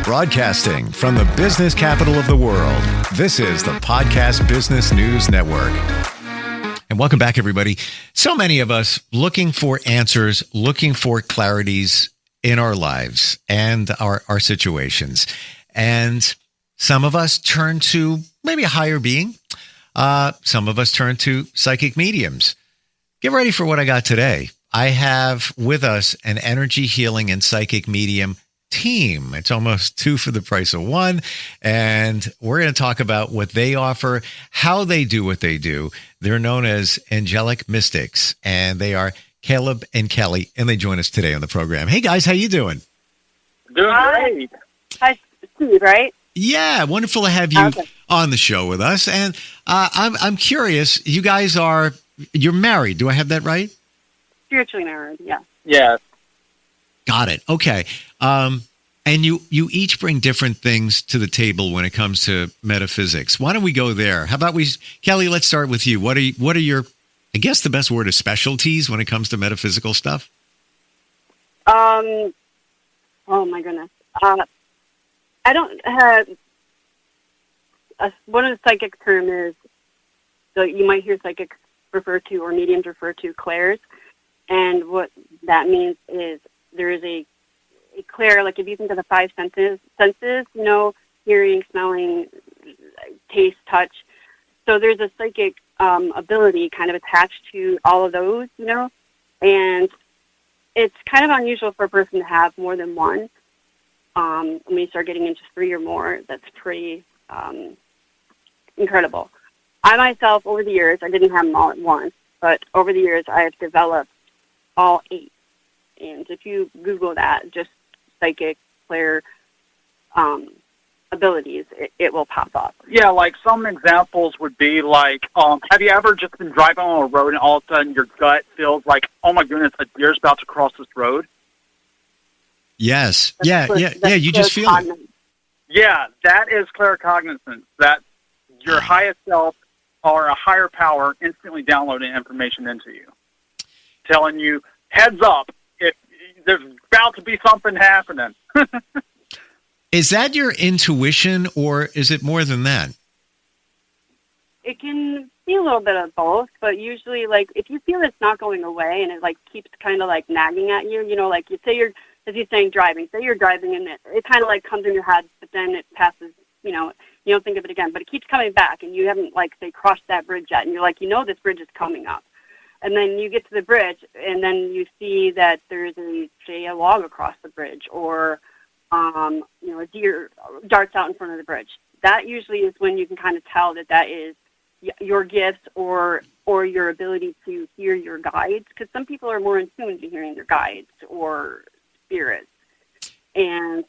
Broadcasting from the business capital of the world, this is the Podcast Business News Network. And welcome back, everybody. So many of us looking for answers, looking for clarities in our lives and our situations. And some of us turn to maybe a higher being. Some of us turn to psychic mediums. Get ready for what I got today. I have with us an energy healing and psychic medium team. It's almost two for the price of one. And we're going to talk about what they offer, how they do what they do. They're known as Angelic Mystics, and they are Caleb and Kelly, and they join us today on the program. Hey, guys, how you doing? Doing great. Hi, Steve, right? Yeah, wonderful to have you on the show with us. And I'm curious, you guys you're married. Do I have that right? Spiritually married, yeah. Yes. Got it. Okay. And you each bring different things to the table when it comes to metaphysics. Why don't we go there? How about Kelly, let's start with you. What are your, I guess the best word is specialties when it comes to metaphysical stuff? Oh my goodness. I don't have, one of the psychic terms is, so you might hear psychics refer to, or mediums refer to, clairs. And what that means is there is a clair, like if you think of the five senses, hearing, smelling, taste, touch. So there's a psychic ability kind of attached to all of those, and it's kind of unusual for a person to have more than one. When you start getting into three or more, that's pretty incredible. I myself, over the years, I didn't have them all at once, but over the years I have developed all 8. And if you Google that, just psychic, clair abilities, it will pop up. Yeah, like some examples would be like, have you ever just been driving on a road and all of a sudden your gut feels like, oh my goodness, a deer's about to cross this road? Yes. Yeah. You just feel it. Yeah, that is claircognizance. That your highest self or a higher power instantly downloading information into you, telling you, heads up, if there's about to be something happening. Is that your intuition, or is it more than that? It can be a little bit of both, but usually, like, if you feel it's not going away and it, like, keeps kind of, like, nagging at you, like, you say as you're saying driving, say you're driving and it kind of, like, comes in your head, but then it passes, you don't think of it again, but it keeps coming back, and you haven't, like, say, crossed that bridge yet, and you're like, this bridge is coming up. And then you get to the bridge, and then you see that there's a log across the bridge, or, a deer darts out in front of the bridge. That usually is when you can kind of tell that is your gifts or your ability to hear your guides, because some people are more in tune to hearing their guides or spirits. And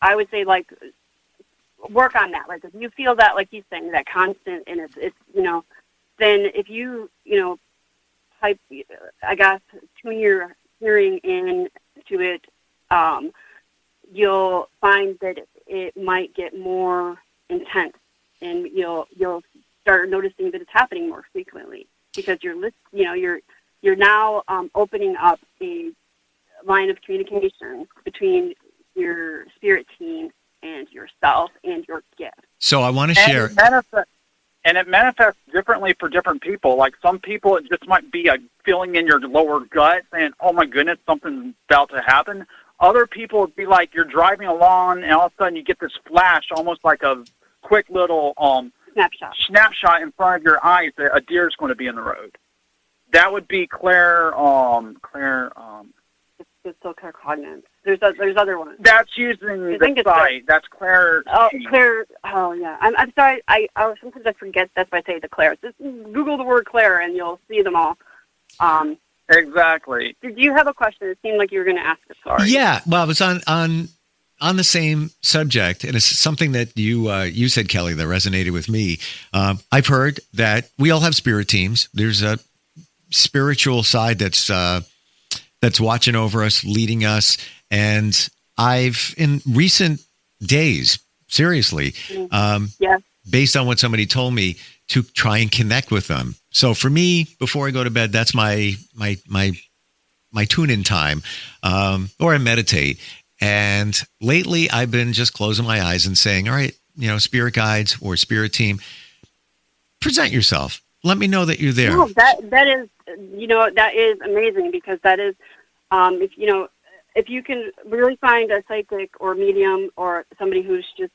I would say, like, work on that. Like, if you feel that, like he's saying, that constant, and it's then if you, type, I guess, tune your hearing in to it, you'll find that it might get more intense, and you'll start noticing that it's happening more frequently, because you're now opening up a line of communication between your spirit team and yourself and your gift. So I want to share. And it manifests differently for different people. Like, some people, it just might be a feeling in your lower gut saying, oh my goodness, something's about to happen. Other people would be like, you're driving along and all of a sudden you get this flash, almost like a quick little snapshot in front of your eyes that a deer is going to be in the road. That would be clair. It's still claircognizance. There's other ones. That's using the site. That's clair. Oh, clair. Oh, yeah. I'm sorry. I sometimes I forget. That's why I say the clair. Just Google the word clair and you'll see them all. Exactly. Did you have a question? It seemed like you were going to ask it. Sorry. Yeah. Well, it was on the same subject, and it's something that you said, Kelly, that resonated with me. I've heard that we all have spirit teams. There's a spiritual side that's watching over us, leading us. And I've, in recent days, seriously, based on what somebody told me, to try and connect with them. So for me, before I go to bed, that's my tune-in time, or I meditate. And lately I've been just closing my eyes and saying, all right, spirit guides or spirit team, present yourself. Let me know that you're there. No, that is amazing, because that is, if you can really find a psychic or medium or somebody who's just,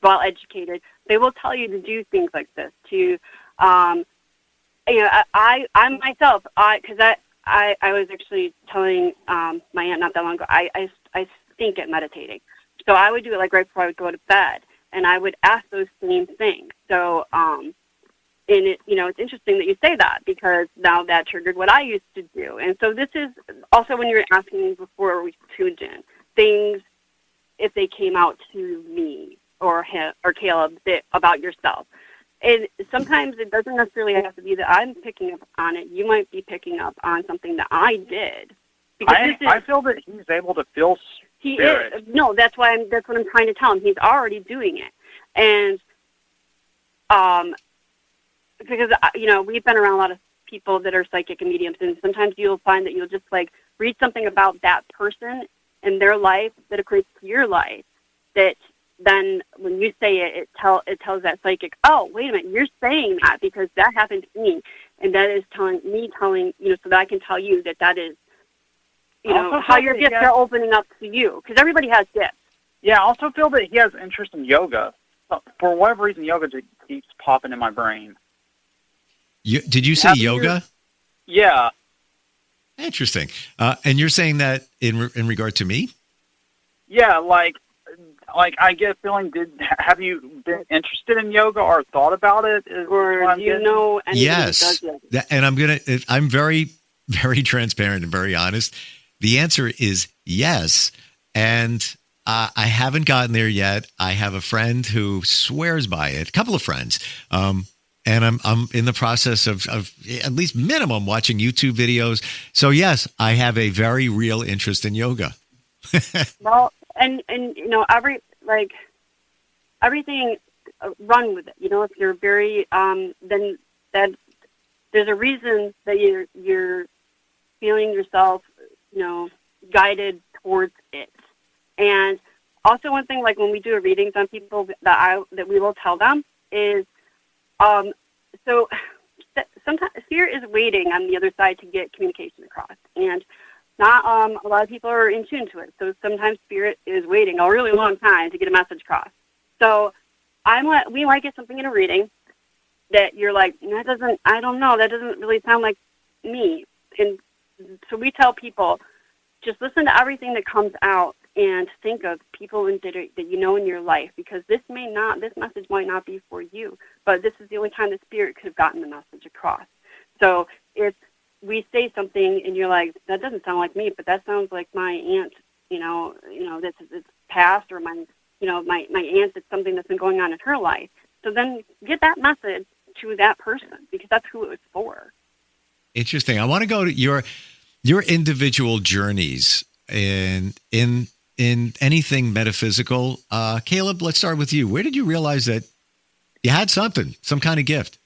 well educated, they will tell you to do things like this. I myself, because I was actually telling my aunt not that long ago, I stink at meditating. So I would do it like right before I would go to bed, and I would ask those same things. So, and it's interesting that you say that, because now that triggered what I used to do. And so this is also when you were asking before we tuned in, things, if they came out to me or Caleb about yourself. And sometimes it doesn't necessarily have to be that I'm picking up on it. You might be picking up on something that I did. I feel that he's able to feel spirit. He is. No, that's what I'm trying to tell him. He's already doing it. And because we've been around a lot of people that are psychic and mediums, and sometimes you'll find that you'll just like read something about that person and their life that equates to your life, that then when you say it, it tells that psychic, oh, wait a minute, you're saying that because that happened to me, and that is telling so that I can tell you that is how your gifts are opening up to you, because everybody has gifts. Yeah, I also feel that he has interest in yoga. For whatever reason, yoga just keeps popping in my brain. Did you say yoga? Yeah. Interesting. And you're saying that in regard to me? Yeah, like I get a feeling. Have you been interested in yoga or thought about it? Or do you know anybody yes. that does it? And I'm very, very transparent and very honest. The answer is yes. And I haven't gotten there yet. I have a friend who swears by it. A couple of friends. And I'm in the process of at least minimum watching YouTube videos. So yes, I have a very real interest in yoga. Well, and everything run with it. If you're very then that there's a reason that you're feeling yourself guided towards it. And also one thing, like when we do readings on people that we will tell them is so sometimes fear is waiting on the other side to get communication across, and not a lot of people are in tune to it. So sometimes spirit is waiting a really long time to get a message across. So we might get something in a reading that you're like, I don't know, that doesn't really sound like me. And so we tell people, just listen to everything that comes out and think of people that you know in your life, because this message might not be for you, but this is the only time the spirit could have gotten the message across. So if we say something and you're like, that doesn't sound like me, but that sounds like my aunt, that's past, or my aunt, that's something that's been going on in her life. So then get that message to that person, because that's who it was for. Interesting. I want to go to your individual journeys in anything metaphysical. Caleb, let's start with you. Where did you realize that you had some kind of gift?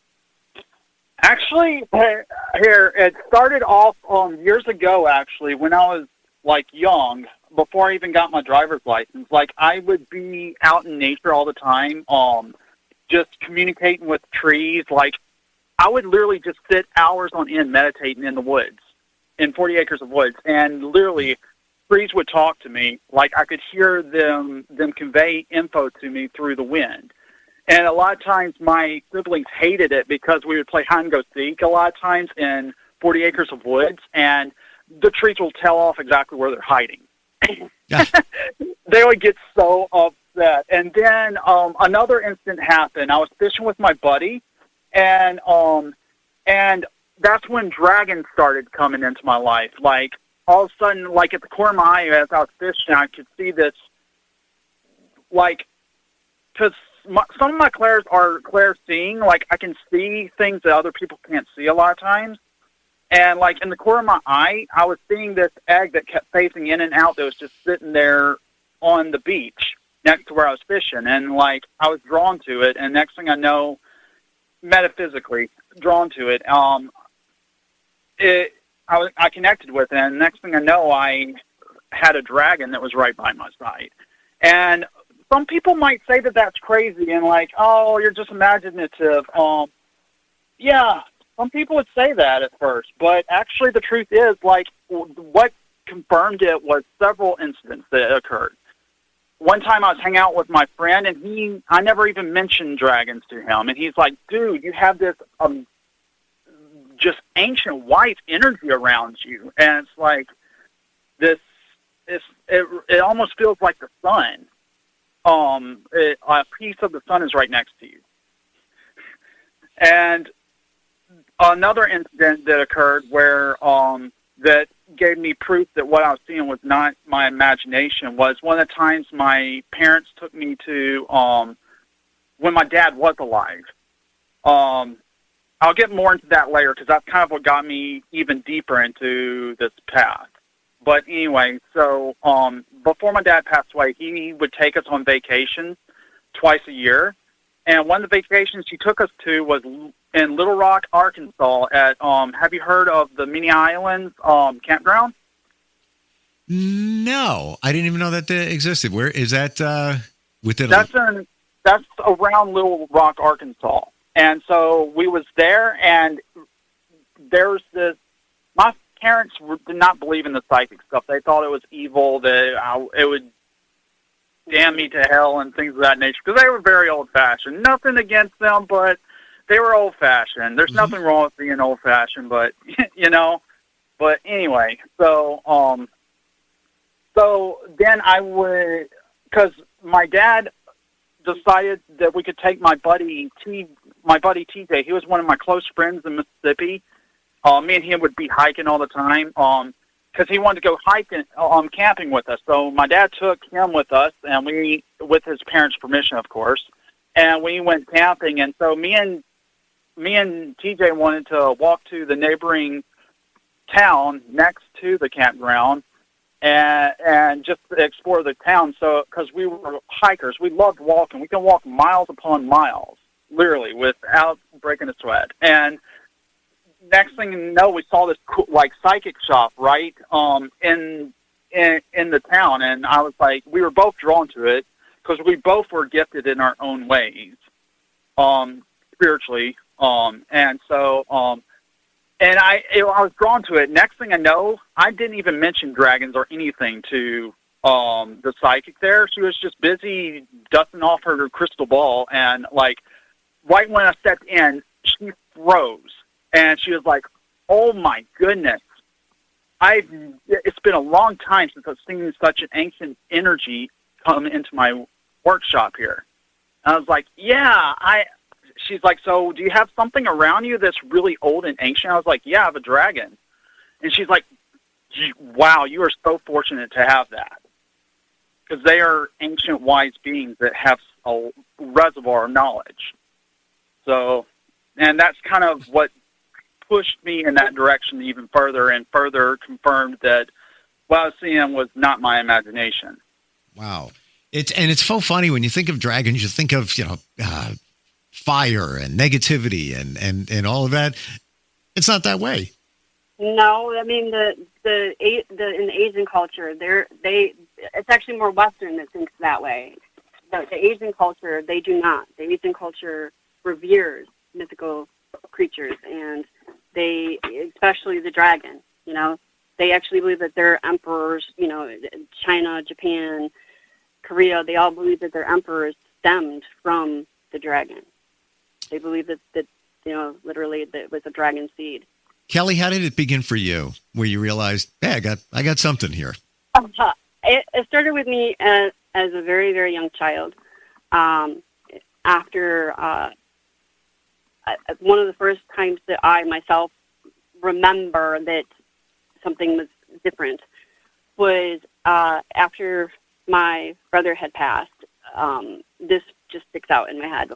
Actually, here it started off years ago. Actually, when I was like young, before I even got my driver's license, like I would be out in nature all the time, just communicating with trees. Like I would literally just sit hours on end meditating in the woods, in 40 acres of woods, and literally trees would talk to me. Like I could hear them convey info to me through the wind. And a lot of times my siblings hated it because we would play hide and go seek a lot of times in 40 acres of woods, and the trees will tell off exactly where they're hiding. They would get so upset. And then another incident happened. I was fishing with my buddy, and that's when dragons started coming into my life. Like all of a sudden, like at the corner of my eye as I was fishing, I could see this, like, because some of my clairs are clair-seeing. Like I can see things that other people can't see a lot of times. And like in the corner of my eye, I was seeing this egg that kept facing in and out that was just sitting there on the beach next to where I was fishing. And like I was drawn to it, and next thing I know, metaphysically drawn to it, I connected with it, and next thing I know, I had a dragon that was right by my side. And some people might say that that's crazy and like, oh, you're just imaginative. Yeah, some people would say that at first, but actually the truth is, like, what confirmed it was several incidents that occurred. One time I was hanging out with my friend, and I never even mentioned dragons to him, and he's like, dude, you have this just ancient white energy around you, and it's like this, it almost feels like the sun. A piece of the sun is right next to you. And another incident that occurred where that gave me proof that what I was seeing was not my imagination was one of the times my parents took me to when my dad was alive. I'll get more into that later because that's kind of what got me even deeper into this path. But anyway, so before my dad passed away, he would take us on vacation twice a year. And one of the vacations he took us to was in Little Rock, Arkansas at, have you heard of the Mini Islands campground? No, I didn't even know that they existed. Where is that within? That's around Little Rock, Arkansas. And so we was there, and there's this, my parents did not believe in the psychic stuff. They thought it was evil, that it would damn me to hell and things of that nature, because they were very old-fashioned. Nothing against them, but they were old-fashioned. There's nothing wrong with being old-fashioned, but, you know. But anyway, so then I would, because my dad decided that we could take my buddy TJ. He was one of my close friends in Mississippi. Me and him would be hiking all the time because he wanted to go hiking, camping with us. So my dad took him with us, and we, with his parents' permission, of course, and we went camping. And so me and TJ wanted to walk to the neighboring town next to the campground and just explore the town. So, because we were hikers, we loved walking. We can walk miles upon miles, literally, without breaking a sweat. And next thing you know, we saw this cool, like, psychic shop right in the town, and I was like, we were both drawn to it because we both were gifted in our own ways, spiritually, and so. And I was drawn to it. Next thing I know, I didn't even mention dragons or anything to the psychic there. She was just busy dusting off her crystal ball. And, like, right when I stepped in, she froze. And she was like, oh, my goodness. It's been a long time since I've seen such an ancient energy come into my workshop here. And I was like, yeah, She's like, so do you have something around you that's really old and ancient? I was like, yeah, I have a dragon. And she's like, wow, you are so fortunate to have that. Because they are ancient, wise beings that have a reservoir of knowledge. So, and that's kind of what pushed me in that direction even further and further confirmed that what I was seeing was not my imagination. Wow. It's so funny when you think of dragons, you think of, fire and negativity and all of that. It's not that way. No, I mean in the Asian culture, it's actually more Western that thinks that way. The Asian culture, they do not. The Asian culture reveres mythical creatures, and they, especially the dragon. They actually believe that their emperors, China, Japan, Korea, they all believe that their emperors stemmed from the dragon. They believe that literally that it was a dragon seed. Kelly, how did it begin for you, where you realized, hey, I got something here? It started with me as a very, very young child. After one of the first times that I myself remember that something was different was after my brother had passed. This just sticks out in my head.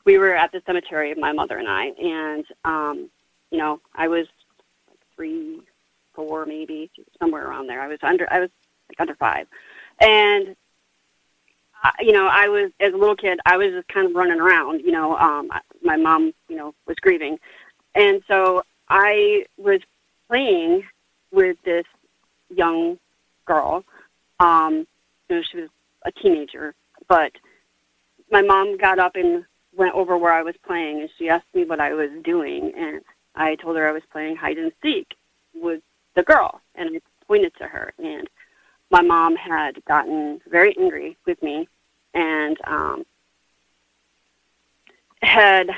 We were at the cemetery, my mother and I, and, I was like 3, 4, maybe, somewhere around there. I was under 5. And, I was, as a little kid, I was just kind of running around, my mom, was grieving. And so I was playing with this young girl. She was a teenager, but my mom got up and went over where I was playing, and she asked me what I was doing, and I told her I was playing hide and seek with the girl, and I pointed to her, and my mom had gotten very angry with me, and had,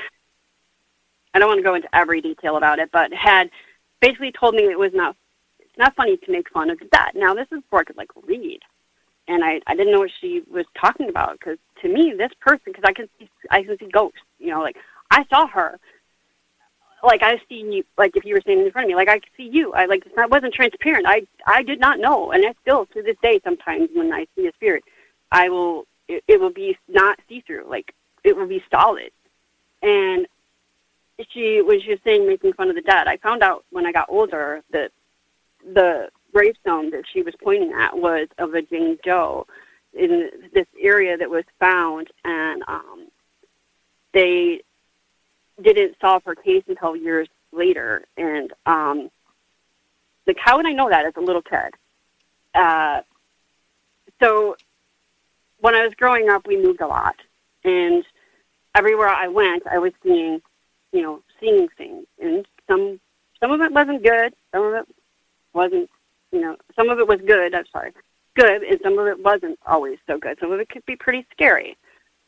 I don't want to go into every detail about it, but had basically told me it's not funny to make fun of that. Now, this is before I could, read. And I didn't know what she was talking about, because to me, this person, because I can see ghosts, I saw her, I see you, if you were standing in front of me, I could see you. I wasn't transparent. I did not know, and I still, to this day, sometimes when I see a spirit, it will be not see-through, it will be solid. And she was just saying, making fun of the dead. I found out when I got older that the gravestone that she was pointing at was of a Jane Doe in this area that was found, and they didn't solve her case until years later. And how would I know that as a little kid? So when I was growing up, we moved a lot, and everywhere I went, I was seeing things, and some of it wasn't good, some of it wasn't. Some of it was good, good, and some of it wasn't always so good. Some of it could be pretty scary.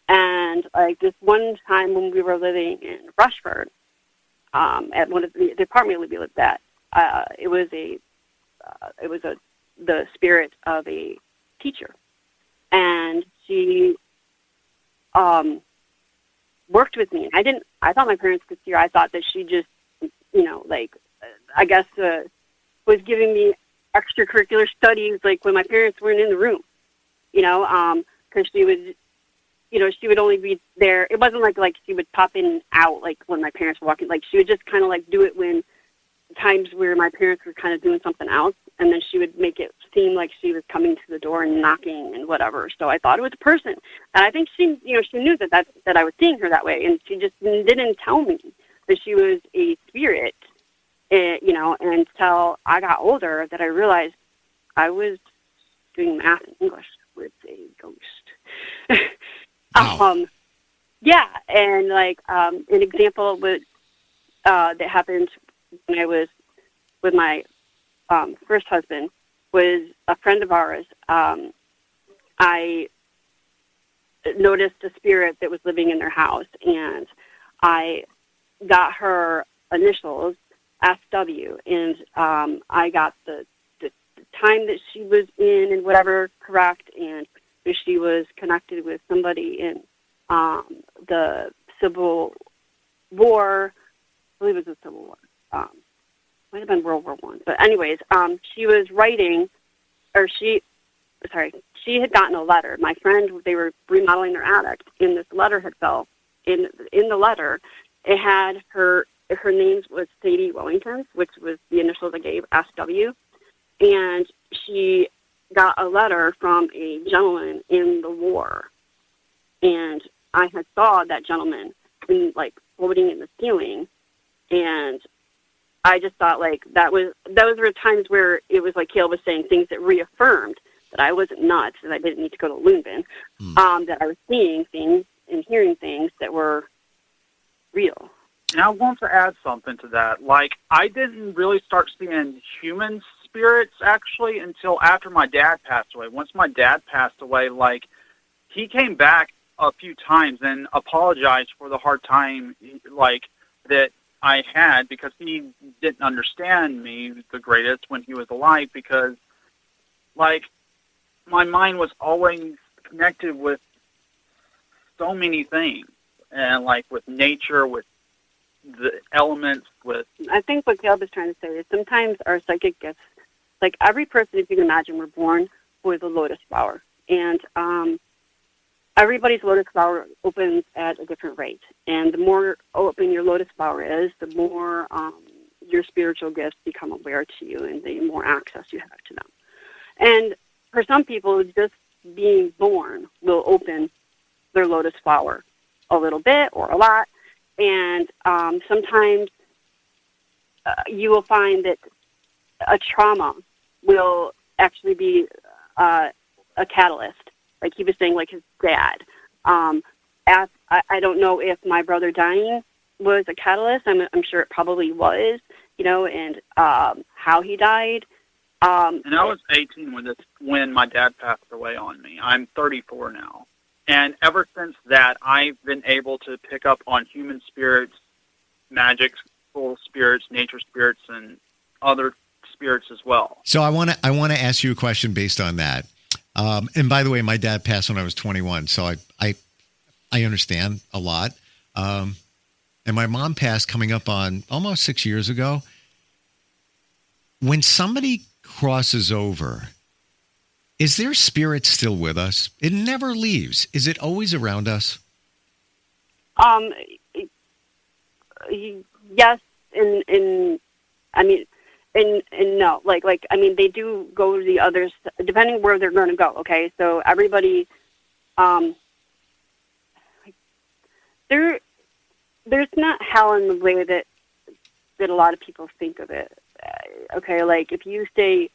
And this one time when we were living in Rushford, at one of the apartment we lived at, it was the spirit of a teacher, and she worked with me. I thought my parents could see her. I thought that she just, I guess was giving me extracurricular studies, when my parents weren't in the room, because she would only be there. It wasn't like she would pop in and out, when my parents were walking. She would just kind of do it when times where my parents were kind of doing something else, and then she would make it seem like she was coming to the door and knocking and whatever. So I thought it was a person, and I think she knew that I was seeing her that way, and she just didn't tell me that she was a spirit. Until I got older, that I realized I was doing math and English with a ghost. Wow. Yeah, and an example that happened when I was with my first husband was a friend of ours. I noticed a spirit that was living in their house, and I got her initials, SW, and I got the time that she was in and whatever correct, and if she was connected with somebody in the Civil War. I believe it was the Civil War. Might have been World War I. But anyways, she was writing, she had gotten a letter. My friend, they were remodeling their attic, and this letter had fell. In the letter, it had her name was Sadie Wellington, which was the initials I gave, SW, and she got a letter from a gentleman in the war, and I had saw that gentleman floating in the ceiling, and I just thought those were times where it was like Cale was saying, things that reaffirmed that I wasn't nuts and I didn't need to go to loon bin, that I was seeing things and hearing things that were real. And I want to add something to that. I didn't really start seeing human spirits, actually, until after my dad passed away. Once my dad passed away, he came back a few times and apologized for the hard time, that I had, because he didn't understand me the greatest when he was alive, because, my mind was always connected with so many things, and, with nature, with the elements, with... I think what Caleb is trying to say is sometimes our psychic gifts, every person, if you can imagine, we're born with a lotus flower, and everybody's lotus flower opens at a different rate, and the more open your lotus flower is, the more your spiritual gifts become aware to you, and the more access you have to them. And for some people, just being born will open their lotus flower a little bit or a lot. And sometimes you will find that a trauma will actually be a catalyst, like he was saying, like his dad. I don't know if my brother dying was a catalyst. I'm sure it probably was, and how he died. And I was 18 when my dad passed away on me. I'm 34 now. And ever since that, I've been able to pick up on human spirits, magic, soul spirits, nature spirits, and other spirits as well. So I want to ask you a question based on that. And by the way, my dad passed when I was 21, so I understand a lot. And my mom passed coming up on almost 6 years ago. When somebody crosses over, is their spirit still with us? It never leaves. Is it always around us? Yes, and no. Like they do go to the others, depending where they're going to go. Okay, so everybody, there's not hell in the way that a lot of people think of it. Okay, like if you say,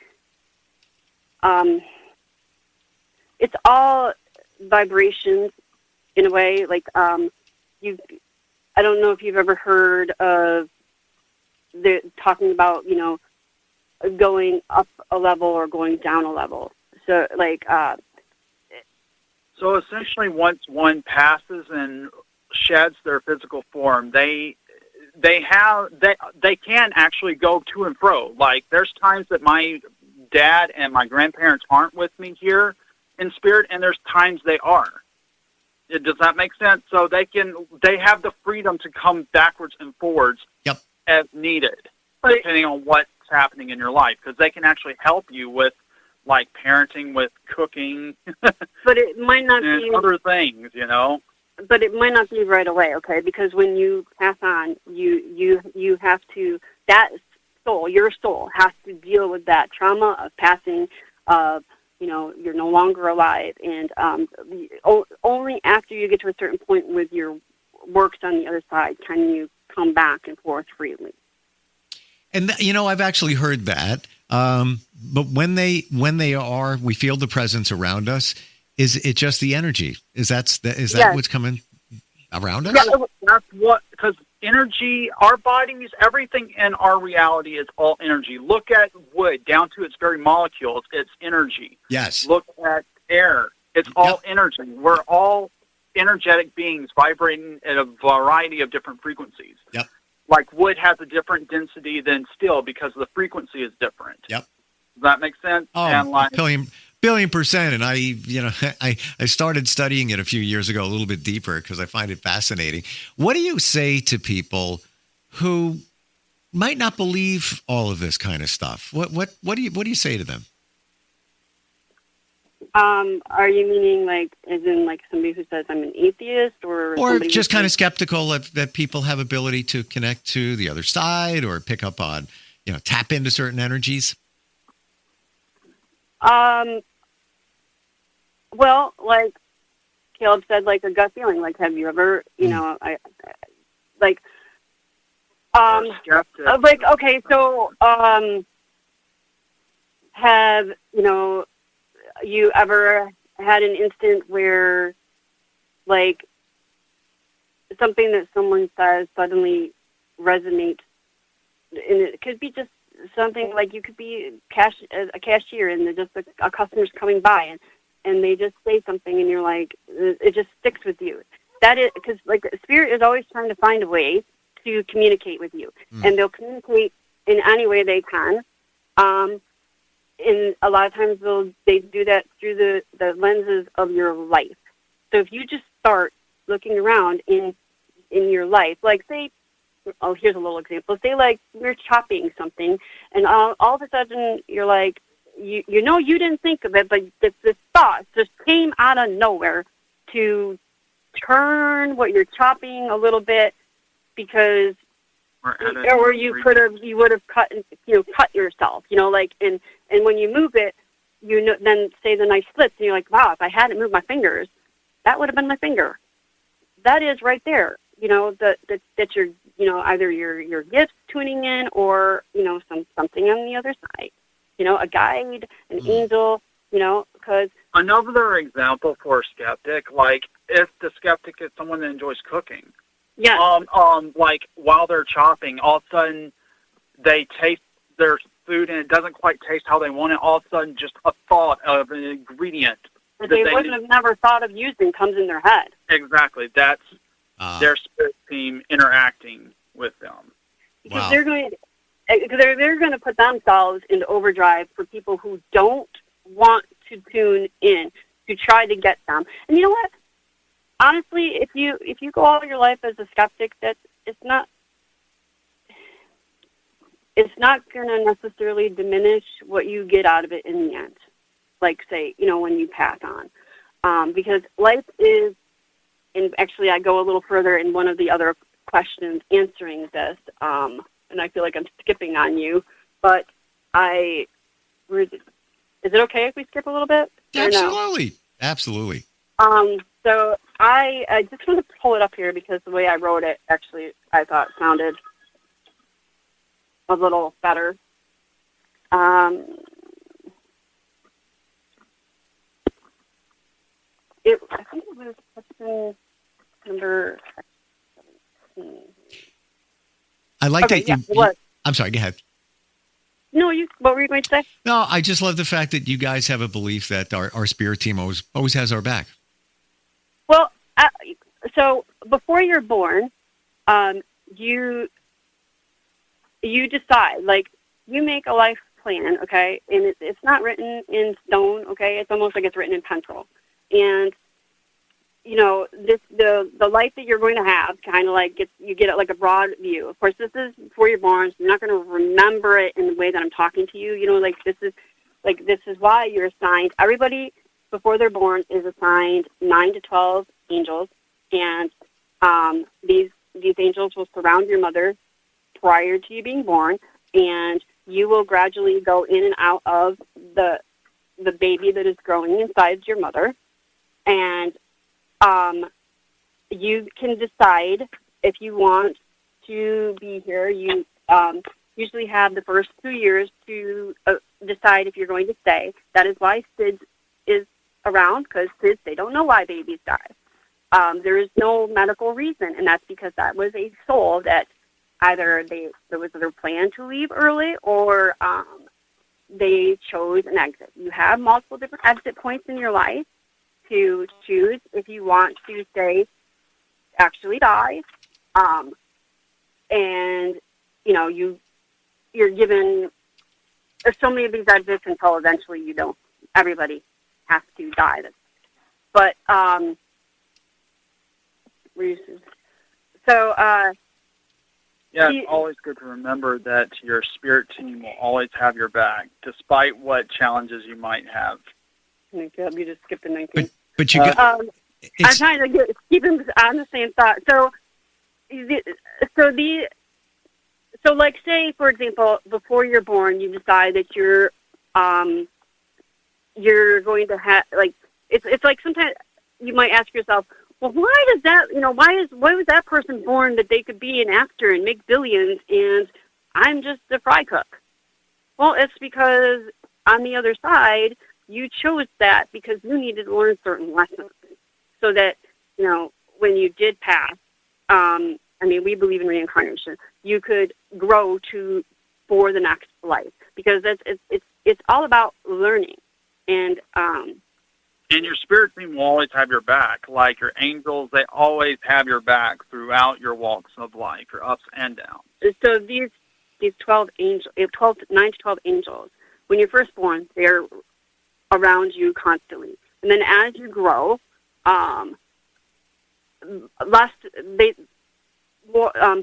it's all vibrations in a way. Like I don't know if you've ever heard of talking about going up a level or going down a level. So like so essentially, once one passes and sheds their physical form, they can actually go to and fro. Like there's times that my dad and my grandparents aren't with me here in spirit, and there's times they are. Does that make sense? So they have the freedom to come backwards and forwards as needed, depending on what's happening in your life, because they can actually help you with like parenting, with cooking, but it might not and be other things, But it might not be right away, okay? Because when you pass on, you have to, that soul, your soul, has to deal with that trauma of passing, of, you're no longer alive. And only after you get to a certain point with your works on the other side can you come back and forth freely. And, I've actually heard that. But when they are, we feel the presence around us. Is it just the energy? Is that yes. what's coming around us? Yeah, that's what, because energy, our bodies, everything in our reality is all energy. Look at wood, down to its very molecules, it's energy. Yes. Look at air, it's all energy. We're all energetic beings vibrating at a variety of different frequencies. Yep. Like wood has a different density than steel because the frequency is different. Yep. Does that make sense? Oh, and billion percent. And I started studying it a few years ago, a little bit deeper, because I find it fascinating. What do you say to people who might not believe all of this kind of stuff? What do you say to them? Are you meaning like, as in like somebody who says I'm an atheist, or just kind of skeptical that people have ability to connect to the other side or pick up on, tap into certain energies? Well, like Caleb said, like a gut feeling. Like, have you ever, like, okay, so, have, you ever had an instant where, like, something that someone says suddenly resonates, and it could be just something like you could be a cashier, and just a customer's coming by, and they just say something, and you're like, it just sticks with you. That is because, like, spirit is always trying to find a way to communicate with you, and they'll communicate in any way they can. And a lot of times they do that through the lenses of your life. So if you just start looking around in your life, like say, here's a little example. Say like you're chopping something, and all of a sudden you're like, you didn't think of it, but this thought just came out of nowhere to turn what you're chopping a little bit, because or you would have cut yourself, like, and when you move it, then say the knife splits, and you're like, wow, if I hadn't moved my fingers, that would have been my finger. That is right there, that you're, either your gifts tuning in, or, something on the other side, a guide, an angel, because... Another example for a skeptic, like if the skeptic is someone that enjoys cooking, like while they're chopping, all of a sudden they taste their food and it doesn't quite taste how they want it. All of a sudden, just a thought of an ingredient that they wouldn't have never thought of using comes in their head. Exactly, that's their spirit team interacting with them. Because they're going to put themselves into overdrive for people who don't want to tune in to try to get them. And you know what? Honestly, if you go all your life as a skeptic, that it's not going to necessarily diminish what you get out of it in the end. Like, say, when you pass on, because life is. And actually, I go a little further in one of the other questions answering this, and I feel like I'm skipping on you, but is it okay if we skip a little bit? Absolutely. No? Absolutely. So I just want to pull it up here because the way I wrote it, actually, I thought sounded a little better. I think it was question number 17. I like that you... I'm sorry, go ahead. No, what were you going to say? No, I just love the fact that you guys have a belief that our spirit team always has our back. Well, so before you're born, you decide, like, you make a life plan, okay? And it's not written in stone, okay? It's almost like it's written in pencil. And the life that you're going to have, kind of like you get it like a broad view. Of course, this is before you're born, so you're not going to remember it in the way that I'm talking to you. This is why you're assigned. Everybody before they're born is assigned 9 to 12 angels, and these angels will surround your mother prior to you being born, and you will gradually go in and out of the baby that is growing inside your mother, and you can decide if you want to be here. You usually have the first 2 years to decide if you're going to stay. That is why SIDS is around, because SIDS, they don't know why babies die. There is no medical reason, and that's because that was a soul that either there was their plan to leave early or they chose an exit. You have multiple different exit points in your life to choose if you want to stay, actually die, and you're given so many of these exits until eventually you don't. Everybody has to die. But it's always good to remember that your spirit team will always have your back, despite what challenges you might have. You just skipped the 19. But you got... I'm trying to keep him on the same thought. So like, say, for example, before you're born, you decide that you're going to have, like, it's like sometimes you might ask yourself, well, why does that, why was that person born that they could be an actor and make billions and I'm just a fry cook? Well, it's because on the other side, you chose that because you needed to learn certain lessons so that, when you did pass, we believe in reincarnation, you could grow for the next life, because it's all about learning. And your spirit team will always have your back. Like your angels, they always have your back throughout your walks of life, your ups and downs. So these 9 to 12 angels, when you're first born, they're around you constantly. And then as you grow, some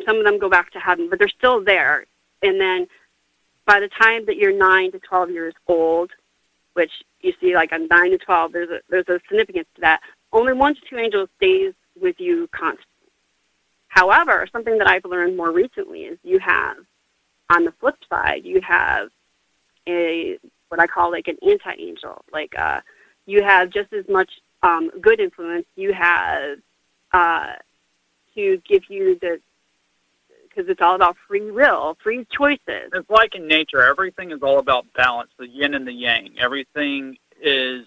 of them go back to heaven, but they're still there. And then by the time that you're 9 to 12 years old, which you see, like on 9 to 12, there's a significance to that. Only 1 to 2 angels stays with you constantly. However, something that I've learned more recently is you have, on the flip side, you have what I call like an anti-angel. Like you have just as much good influence. You have to give you because it's all about free will, free choices. It's like in nature. Everything is all about balance, the yin and the yang. Everything is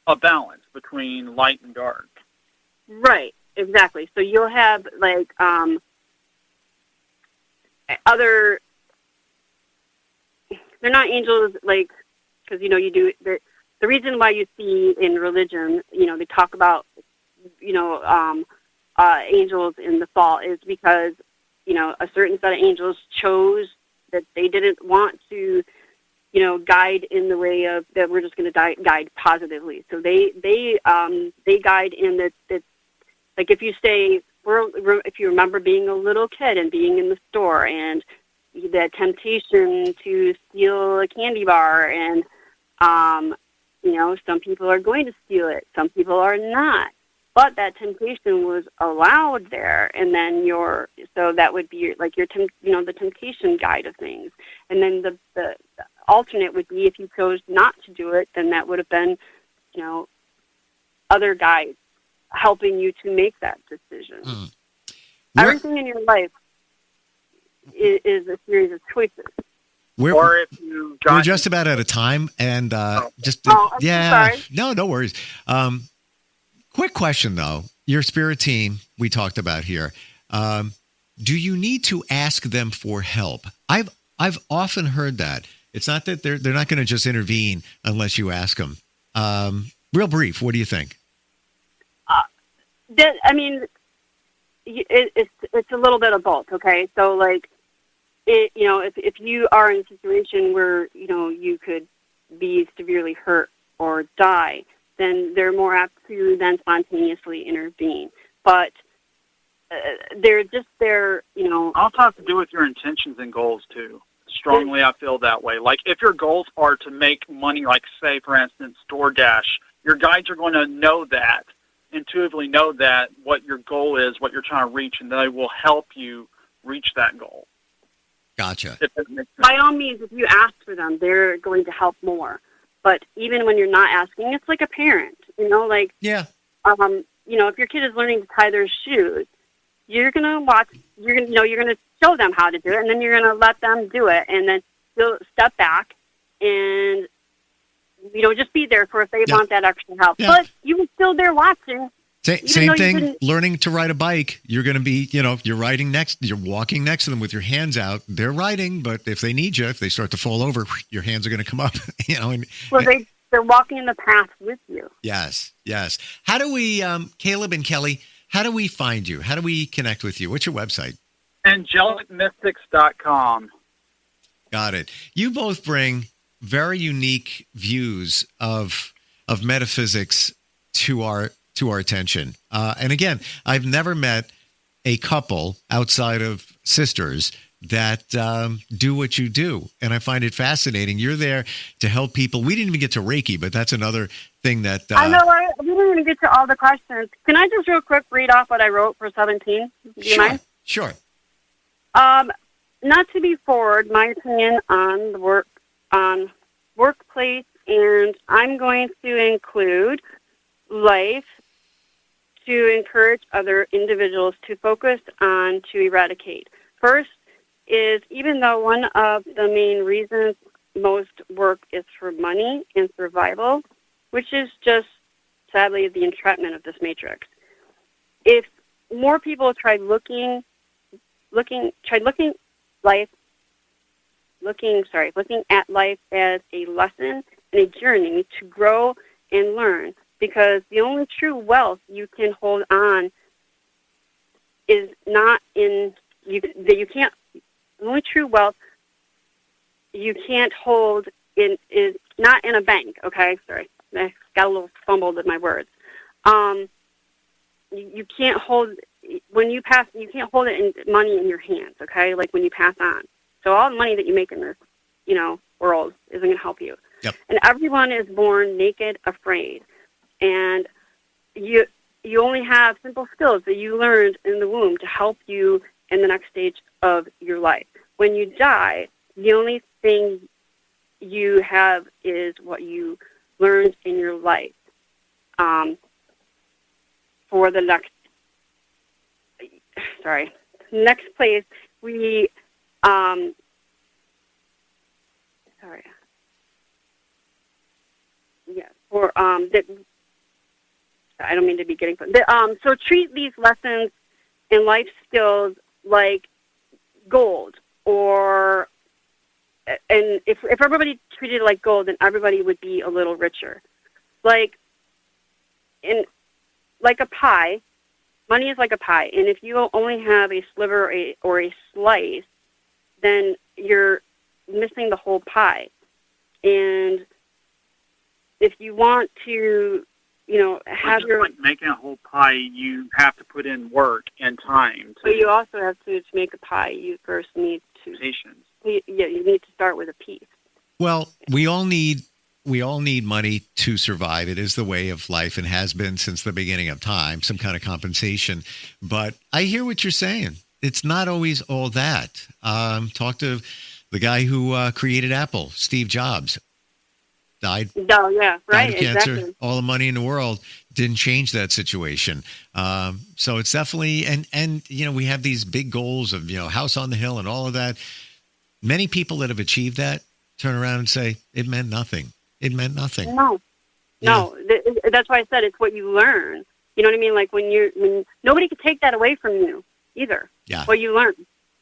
a balance between light and dark. Right, exactly. So you'll have, like, other... They're not angels, like, because, you know, you do... The reason why you see in religion, you know, they talk about, you know, angels in the fall is because, you know, a certain set of angels chose that they didn't want to, you know, guide in the way of that we're just going to guide positively. So they guide in that like if you say, if you remember being a little kid and being in the store and the temptation to steal a candy bar and, you know, some people are going to steal it, some people are not. But that temptation was allowed there, and then so that would be like your the temptation guide of things. And then the alternate would be if you chose not to do it, then that would have been, you know, other guides helping you to make that decision. Everything in your life is a series of choices. We're just about out of time, and I'm yeah, sorry. no worries. Quick question though, your spirit team we talked about here. Do you need to ask them for help? I've often heard that. It's not that they're not going to just intervene unless you ask them. Real brief, what do you think? I mean, it's a little bit of both. Okay, so like, you know, if you are in a situation where, you know, you could be severely hurt or die, then they're more apt to then spontaneously intervene. But they're just there, you know. Also has to do with your intentions and goals too. Strongly, I feel that way. Like if your goals are to make money, like say for instance DoorDash, your guides are going to know that, intuitively know that what your goal is, what you're trying to reach, and they will help you reach that goal. Gotcha. By all means, if you ask for them, they're going to help more. But even when you're not asking, it's like a parent, you know, like, yeah. You know, if your kid is learning to tie their shoes, you're going to show them how to do it, and then you're going to let them do it, and then you'll step back and, you know, just be there for if they want that extra help. Yeah. But you were still there watching. Same thing, learning to ride a bike. You're going to be, you know, you're walking next to them with your hands out. They're riding, but if they need you, if they start to fall over, your hands are going to come up, you know. Well, they're walking in the path with you. Yes. How do we, Caleb and Kelly, how do we find you? How do we connect with you? What's your website? AngelicMystics.com. Got it. You both bring very unique views of metaphysics to our attention. And again, I've never met a couple outside of sisters that do what you do. And I find it fascinating. You're there to help people. We didn't even get to Reiki, but that's another thing that... I know. We didn't even get to all the questions. Can I just real quick read off what I wrote for 17? Do you mind? Sure. Not to be forward, my opinion on the workplace, and I'm going to include life, to encourage other individuals to focus on to eradicate. First is, even though one of the main reasons most work is for money and survival, which is just, sadly, the entrapment of this matrix. If more people tried looking at life as a lesson and a journey to grow and learn, because the only true wealth you can hold on is not in the only true wealth you can't hold is not in a bank. Okay, sorry, I got a little fumbled with my words. You can't hold when you pass. You can't hold it in money in your hands. Okay, like when you pass on. So all the money that you make in this, you know, world isn't going to help you. Yep. And everyone is born naked, afraid. And you only have simple skills that you learned in the womb to help you in the next stage of your life. When you die, the only thing you have is what you learned in your life for the next place. we, sorry. Yeah, for, that, I don't mean to be getting, so treat these lessons and life skills like gold, and if everybody treated it like gold, then everybody would be a little richer. Like a pie, money is like a pie, and if you only have a sliver or a slice, then you're missing the whole pie. And if you want to, have your... Like making a whole pie, you have to put in work and time. But you also have to make a pie, you first need to... Patience. You need to start with a piece. Well, we all need money to survive. It is the way of life and has been since the beginning of time, some kind of compensation. But I hear what you're saying. It's not always all that. Talk to the guy who created Apple, Steve Jobs. Died. Oh, yeah, right, died of cancer. exactly. All the money in the world didn't change that situation. So it's definitely, and we have these big goals of, house on the hill and all of that. Many people that have achieved that turn around and say, it meant nothing. It meant nothing. No. That's why I said it's what you learn. You know what I mean? Like when nobody can take that away from you either. Yeah. What you learn.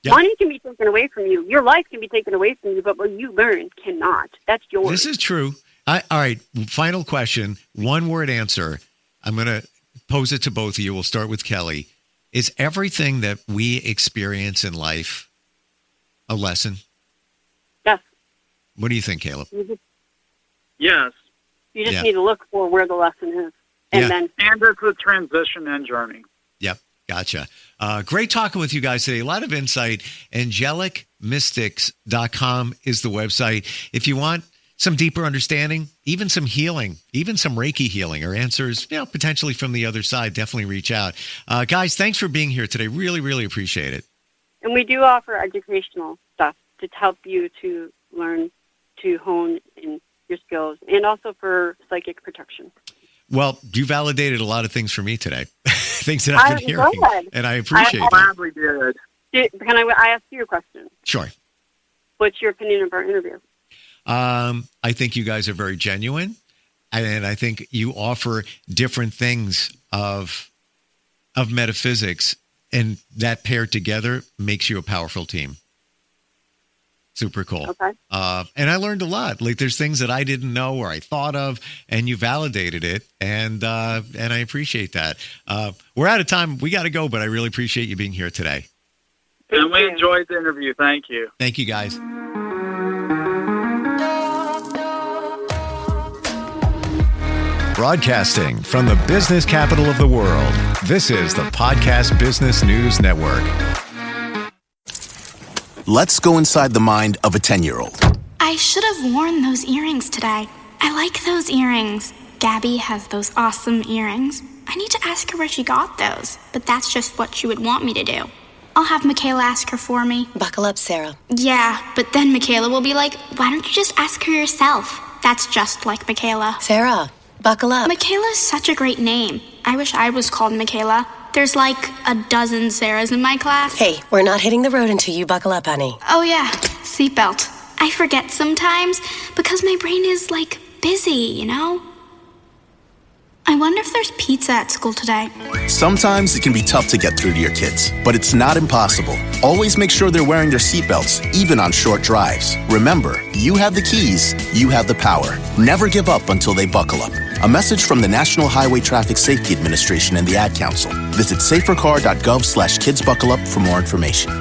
Yeah. Money can be taken away from you. Your life can be taken away from you, but what you learn cannot. That's yours. This is true. All right. Final question. One word answer. I'm going to pose it to both of you. We'll start with Kelly. Is everything that we experience in life a lesson? Yes. What do you think, Caleb? Yes. You just need to look for where the lesson is. And it's a transition and journey. Yep. Gotcha. Great talking with you guys today. A lot of insight. AngelicMystics.com is the website. If you want some deeper understanding, even some healing, even some Reiki healing or answers, potentially from the other side, definitely reach out. Guys, thanks for being here today. Really, really appreciate it. And we do offer educational stuff to help you to learn to hone in your skills and also for psychic protection. Well, you validated a lot of things for me today, things that I've been hearing, and I appreciate it. I'm glad we did. Can I ask you a question? Sure. What's your opinion of our interview? I think you guys are very genuine, and I think you offer different things of metaphysics, and that paired together makes you a powerful team. Super cool. Okay. And I learned a lot. Like there's things that I didn't know or I thought of, and you validated it, and I appreciate that. We're out of time. We got to go, but I really appreciate you being here today. And we enjoyed the interview. Thank you. Thank you, guys. Broadcasting from the business capital of the world, this is the Podcast Business News Network. Let's go inside the mind of a 10-year-old. I should have worn those earrings today. I like those earrings. Gabby has those awesome earrings. I need to ask her where she got those, but that's just what she would want me to do. I'll have Michaela ask her for me. Buckle up, Sarah. Yeah, but then Michaela will be like, why don't you just ask her yourself? That's just like Michaela. Sarah, buckle up. Michaela's such a great name. I wish I was called Michaela. There's like a dozen Sarahs in my class. Hey, we're not hitting the road until you buckle up, honey. Oh yeah, seatbelt. I forget sometimes because my brain is like busy, I wonder if there's pizza at school today. Sometimes it can be tough to get through to your kids, but it's not impossible. Always make sure they're wearing their seatbelts, even on short drives. Remember, you have the keys, you have the power. Never give up until they buckle up. A message from the National Highway Traffic Safety Administration and the Ad Council. Visit safercar.gov/kidsbuckleup for more information.